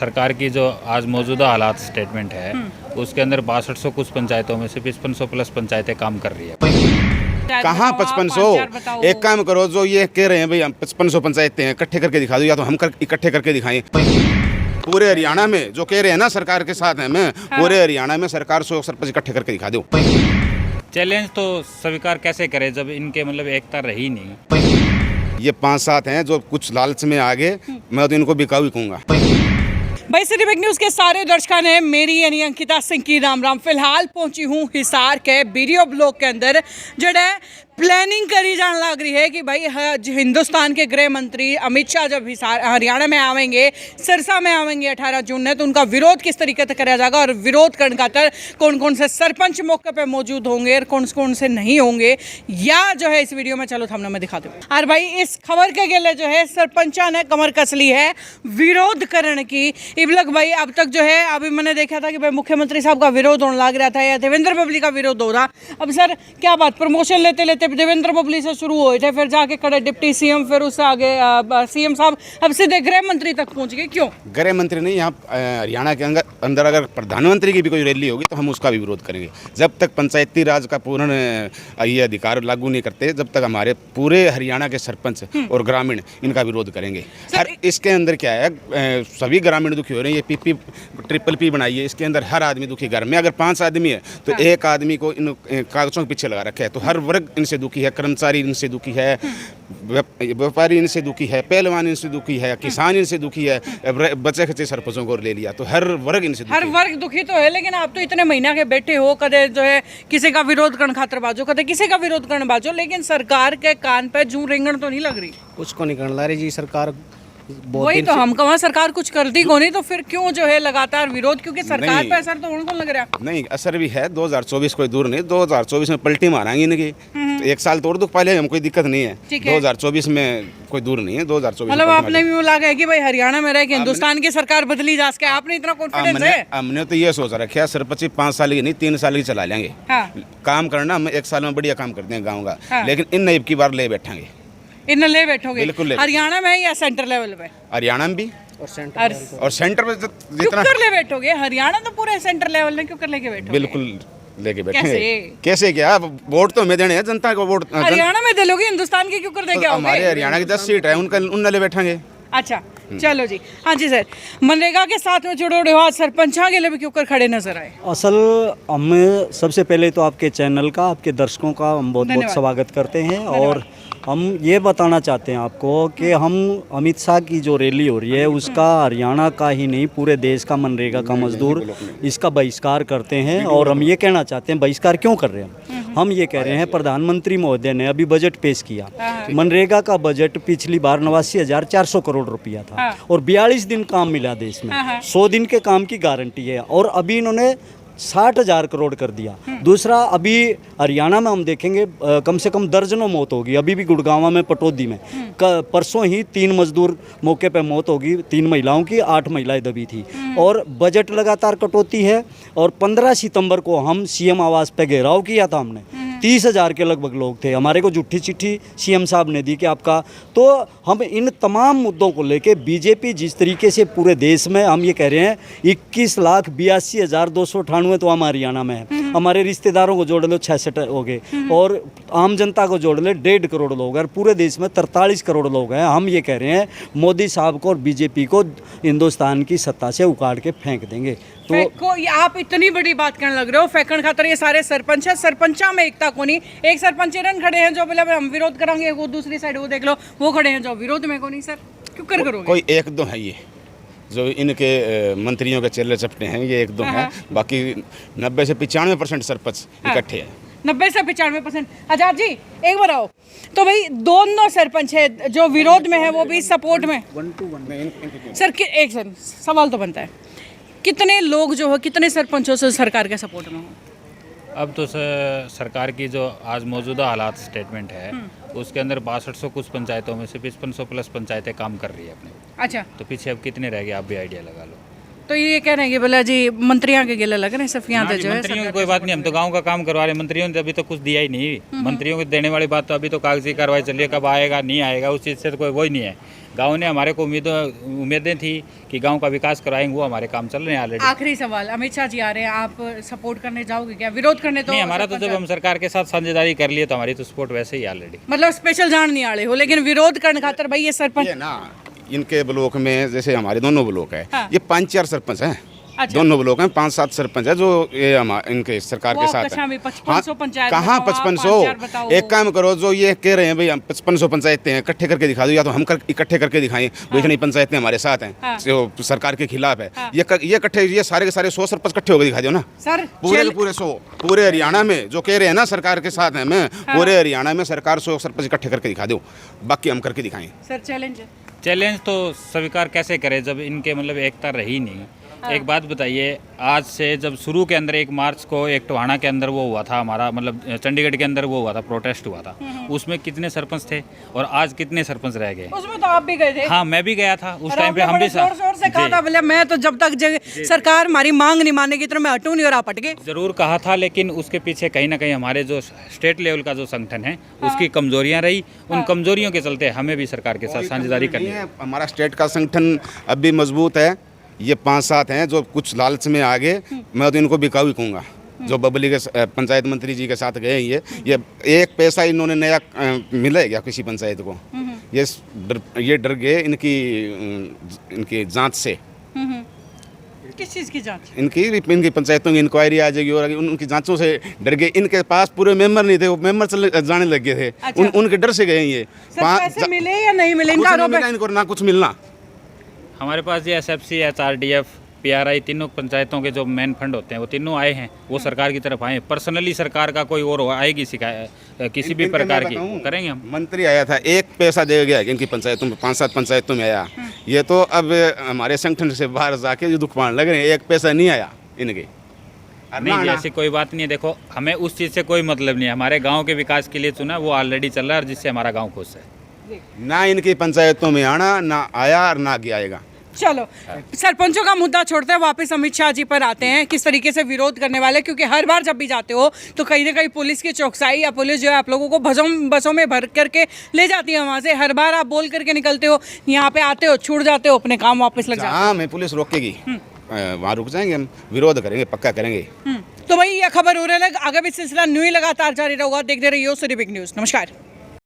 सरकार की जो आज मौजूदा हालात स्टेटमेंट है उसके अंदर 6200 कुछ पंचायतों में से 5500 प्लस पंचायतें काम कर रही है। कहाँ 5500? एक काम करो, जो ये कह रहे हैं भाई हम 5500 पंचायतें हैं, इकट्ठे करके दिखा दो, या तो हम इकट्ठे करके दिखाएं। पूरे हरियाणा में जो कह रहे हैं ना सरकार के साथ हैं, मैं पूरे हरियाणा में सरकार 100 सरपंच इकट्ठे करके दिखा दो। चैलेंज तो स्वीकार कैसे करे जब इनके मतलब एकता रही नहीं। ये 5-7 हैं जो कुछ लालच में आगे, मैं तो इनको बिकाऊ ही कहूँगा। भाई सिटी बिग न्यूज़ के सारे दर्शकों ने मेरी यानी अंकिता सिंह की राम राम। फिलहाल पहुंची हूँ हिसार के वीडियो ब्लॉक के अंदर, जड़ा प्लानिंग करी जाने लग रही है कि भाई हिंदुस्तान के गृह मंत्री अमित शाह जब हिसार हरियाणा में आवेंगे, सिरसा में आवेंगे 18 जून ने, तो उनका विरोध किस तरीके से कराया जाएगा और विरोध करने खातर कौन कौन से सरपंच मौके पे मौजूद होंगे और कौन कौन से नहीं होंगे, या जो है इस वीडियो में चलो थंबनेल में दिखा दूँ। और भाई इस खबर के गेले जो है सरपंचा ने कमर कस ली है विरोध करने की। इबलक भाई अब तक जो है, अभी मैंने देखा था कि भाई मुख्यमंत्री साहब का विरोध होने लग रहा था या देवेंद्र बबली का विरोध हो रहा। अब सर क्या बात, प्रमोशन लेते लेते देवेंद्र बबली से शुरू हुए थे, फिर जाके खड़े डिप्टी सीएम, फिर उससे आगे सीएम साहब, अब सीधे गृह मंत्री तक पहुंच गए। क्यों गृह मंत्री नहीं? यहाँ हरियाणा के अंदर अगर प्रधानमंत्री की भी कोई रैली होगी तो हम उसका भी विरोध करेंगे। जब तक पंचायती राज का पूर्ण ये अधिकार लागू नहीं करते, जब तक हमारे पूरे हरियाणा के सरपंच और ग्रामीण इनका विरोध करेंगे। हर इसके अंदर क्या है, सभी ग्रामीण दुखी हो रहे हैं। ये पीपी ट्रिपल पी बनाई है, इसके अंदर हर आदमी दुखी। घर में अगर 5 आदमी है तो एक आदमी को इन कागजों के पीछे लगा रखा है, तो हर वर्ग इनसे दुखी है। कर्मचारी इनसे दुखी है, व्यापारी इनसे दुखी है, पहलवान इनसे दुखी है, किसान इनसे दुखी है, बच्चे खच्चे सरपंचों को ले लिया तो हर वर्ग इनसे दुखी हर वर्ग दुखी तो है। लेकिन आप तो इतने महीना के बैठे हो, कदे जो है किसी का विरोध करने खातर बाजो, कदे किसी का विरोध करने बाजो, लेकिन सरकार के कान पे जूं रेंगण तो नहीं लग रही। कुछ को नहीं करना रही जी सरकार। वही तो हम कहा सरकार कुछ करती को नहीं, तो फिर क्यों जो है लगातार विरोध? क्योंकि सरकार पे असर तो उनको लग रहा नहीं। असर भी है, 2024 कोई दूर नहीं, 2024 में पलटी मारेंगे इनकी। तो एक साल तोड़ दुख पहले, हम कोई दिक्कत नहीं है। 2024 में कोई दूर नहीं है। 2024 मतलब आपने भी लगा है कि भाई हरियाणा में रह के हिंदुस्तान की सरकार बदली जा सके, आपने इतना कॉन्फिडेंस है? हमने तो ये सोच रखा है सरपंच 5 साल की नहीं 3 साल की चला लेंगे। काम करना हम 1 साल में बढ़िया काम करते हैं गाँव का, लेकिन इन नईब की बार ले बैठेंगे। इन ले बैठोगे? बिल्कुल। हरियाणा में या सेंटर लेवल पे? हरियाणा में भी और सेंटर पे जितना क्यों ले बैठोगे? हरियाणा तो पूरे सेंटर लेवल में क्यों कर लेके बैठोगे? बिल्कुल लेके बैठेंगे। कैसे क्या? वोट तो हमें देने हैं, जनता को वोट हरियाणा में दे लोगे, हिंदुस्तान की क्यों कर देंगे? हमारे हरियाणा की 10 सीट है, उन ले बैठेंगे। अच्छा चलो जी। हाँ जी सर, मनरेगा के साथ में जुड़े हुए आज सरपंचा के लिए भी क्यों कर खड़े नजर आए? असल हम सबसे पहले तो आपके चैनल का, आपके दर्शकों का हम बहुत बहुत स्वागत करते हैं। और हम ये बताना चाहते हैं आपको कि हम अमित शाह की जो रैली हो रही है उसका हरियाणा का ही नहीं पूरे देश का मनरेगा का मजदूर इसका बहिष्कार करते हैं। और हम ये कहना चाहते हैं बहिष्कार क्यों कर रहे हैं। हम ये कह रहे हैं प्रधानमंत्री महोदय ने अभी बजट पेश किया, मनरेगा का बजट पिछली बार 89,400 करोड़ रुपया था और 42 दिन काम मिला देश में, 100 दिन के काम की गारंटी है, और अभी इन्होंने 60,000 करोड़ कर दिया। दूसरा, अभी हरियाणा में हम देखेंगे कम से कम दर्जनों मौत होगी। अभी भी गुड़गांव में, पटौदी में परसों ही 3 मजदूर मौके पर मौत होगी, 3 महिलाओं की, 8 महिलाएं दबी थी। और बजट लगातार कटौती है। और 15 सितंबर को हम सीएम आवास पे घेराव किया था हमने, 30,000 के लगभग लोग थे। हमारे को झूठी चिट्ठी सीएम साहब ने दी कि आपका, तो हम इन तमाम मुद्दों को लेके बीजेपी जिस तरीके से पूरे देश में, हम ये कह रहे हैं 21,82,298 तो हम हरियाणा में है, हमारे रिश्तेदारों को जोड़ लो 66 हो गए, और आम जनता को जोड़ ले 1.5 करोड़ लोग, और पूरे देश में 43 करोड़ लोग हैं। हम ये कह रहे हैं मोदी साहब को और बीजेपी को हिंदुस्तान की सत्ता से उखाड़ के फेंक देंगे। तो आप इतनी बड़ी बात करने लग रहे हो, फेंकन खातर ये सारे सरपंच है, सरपंचा में एकता को नहीं। एक सरपंच रन खड़े हैं जो बोले हम विरोध करेंगे, वो दूसरी साइड वो देख लो वो खड़े हैं जो विरोध में को नहीं। सर क्यों कर करोगे? कोई 1-2 है ये जो इनके मंत्रियों के चेले चपटे हैं, ये 1-2 हैं, बाकी 90 से 95% सरपंच इकट्ठे हैं। 90 से 95%। आजाद जी एक बार आओ। तो भाई दोनों सरपंच है जो विरोध में है, वो भी सपोर्ट में। सर एक सवाल तो बनता है, कितने लोग जो है, कितने सरपंचों से सरकार के सपोर्ट में हो? अब तो सरकार की जो आज मौजूदा हालात स्टेटमेंट है उसके अंदर 6200 कुछ पंचायतों में से 5500 प्लस पंचायतें काम कर रही है अपने। अच्छा, तो पीछे अब कितने रह गए, आप भी आइडिया लगा लो। तो ये कह रहे हैं कि बोला जी मंत्रियों के गिले लग रहे हैं सिर्फ यहाँ पे जो है। मंत्रियों की कोई बात नहीं, हम तो गांव का काम करवा रहे हैं। मंत्रियों ने अभी तो कुछ दिया ही नहीं। मंत्रियों को देने वाली बात तो अभी तो कागजी कार्रवाई चल रही है, कब आएगा नहीं आएगा उस चीज़ से तो कोई वो ही नहीं है। गांव ने हमारे को उम्मीदें थी कि गांव का विकास करवाएंगे, वो हमारे काम चल रहे हैं ऑलरेडी। आखिरी सवाल, अमित शाह जी आ रहे हैं, आप सपोर्ट करने जाओगे क्या? विरोध करने तो नहीं, हमारा तो जब हम सरकार के साथ साझेदारी कर लिए तो हमारी तो सपोर्ट वैसे ही ऑलरेडी। मतलब स्पेशल जान नहीं आड़े हो, लेकिन विरोध करने खातर भाई ये सरपंच ये ना इनके ब्लॉक में जैसे हमारे दोनों ब्लॉक है, हाँ। ये 5-4 सरपंच हैं। अच्छा। दोनों ब्लॉक हैं, 5-7 सरपंच है जो ये इनके सरकार वो के साथ कक्षा है। में 5500 पंचायत कहाँ बताओ, आप 5500? 5,400 बताओ। एक काम करो, जो ये कह रहे हैं भाई हम 5500 पंचायतें हैं, इकट्ठे करके दिखा दो, या तो हम इकट्ठे करके दिखाएं भाई इतनी पंचायतें हमारे साथ हैं हाँ। जो सरकार के खिलाफ है। हाँ। ये इकट्ठे, ये सारे के सारे 100 सरपंच इकट्ठे होकर दिखा दो ना। सर पूरे के पूरे 100 पूरे हरियाणा में जो कह रहे हैं ना सरकार के साथ हैं, मैं पूरे हरियाणा में सरकार 100 सरपंच इकट्ठे करके दिखा दो, बाकी हम करके दिखाएं। सर चैलेंज है। चैलेंज तो स्वीकार कैसे करें जब इनके मतलब एकता रही नहीं। एक बात बताइए, आज से जब शुरू के अंदर 1 मार्च को एक टोहाना के अंदर वो हुआ था, हमारा मतलब चंडीगढ़ के अंदर वो हुआ था, प्रोटेस्ट हुआ था, उसमें कितने सरपंच थे और आज कितने सरपंच रह गए? उसमें तो आप भी गए थे। हाँ, मैं भी गया था उस और टाइम पे। आपने हम भी बड़े जोर से कहा जी, था, बोले मैं तो जब तक सरकार हमारी मांग नहीं मानेगी तो मैं हटूं नहीं, और आप हट गए। जरूर कहा था, लेकिन उसके पीछे कहीं ना कहीं हमारे जो स्टेट लेवल का जो संगठन है उसकी कमजोरियां रही। उन कमजोरियों के चलते हमें भी सरकार के साथ साझेदारी करनी है। हमारा स्टेट का संगठन अब भी मजबूत है। ये 5-7 हैं जो कुछ लालच में आगे, मैं तो इनको बिकाऊ ही कहूँगा। जो बबली के पंचायत मंत्री जी के साथ गए हैं, ये एक पैसा इन्होंने नया मिला क्या किसी पंचायत को? ये डर गए इनकी जांच से। किस चीज की जांच? इनकी पंचायतों की इंक्वायरी आ जाएगी और उनकी जांचों से डर गए। इनके पास पूरे मेंबर नहीं थे, वो मेंबर जाने लग गए थे। अच्छा। उनके डर से गए ये। सर पैसे मिले या नहीं मिले? कुछ इनका नहीं आरोप मिला है। इनको, ना कुछ मिलना। हमारे पास ये SFC, HRDF, PRI तीनों पंचायतों के जो मेन फंड होते हैं वो तीनों आए हैं, वो सरकार की तरफ आए हैं। पर्सनली सरकार का कोई और आएगी शिकायत किसी भी प्रकार की, करेंगे हम। मंत्री आया था, एक पैसा दे गया इनकी पंचायतों में, 5-7 पंचायतों में आया। ये तो अब हमारे संगठन से बाहर जाके जो दुख पाने लग रहे हैं, एक पैसा नहीं आया इनके। नहीं जी, ऐसी कोई बात नहीं है। देखो, हमें उस चीज़ से कोई मतलब नहीं है। हमारे गांव के विकास के लिए चुना, वो ऑलरेडी चल रहा है और जिससे हमारा गांव खुश है। ना इनकी पंचायतों में आना, ना आया और ना आएगा। चलो, सरपंचों का मुद्दा छोड़ते हैं, वापस अमित शाह जी पर आते हैं। किस तरीके से विरोध करने वाले, क्योंकि हर बार जब भी जाते हो तो कहीं ना कहीं पुलिस की चौकसाई या पुलिस जो है आप लोगों को बसों में भर करके ले जाती है वहाँ से। हर बार आप बोल करके निकलते हो, यहाँ पे आते हो, छूट जाते हो, अपने काम वापस लग जाते हो। हाँ, मैं पुलिस रोकेगी वहाँ रुक जाएंगे, हम विरोध करेंगे, पक्का करेंगे। तो भाई ये खबर हो रहा है, आगे भी सिलसिला न्यू ही लगातार जारी रहेगा। देखते रहिए सिटी बिग न्यूज़। नमस्कार।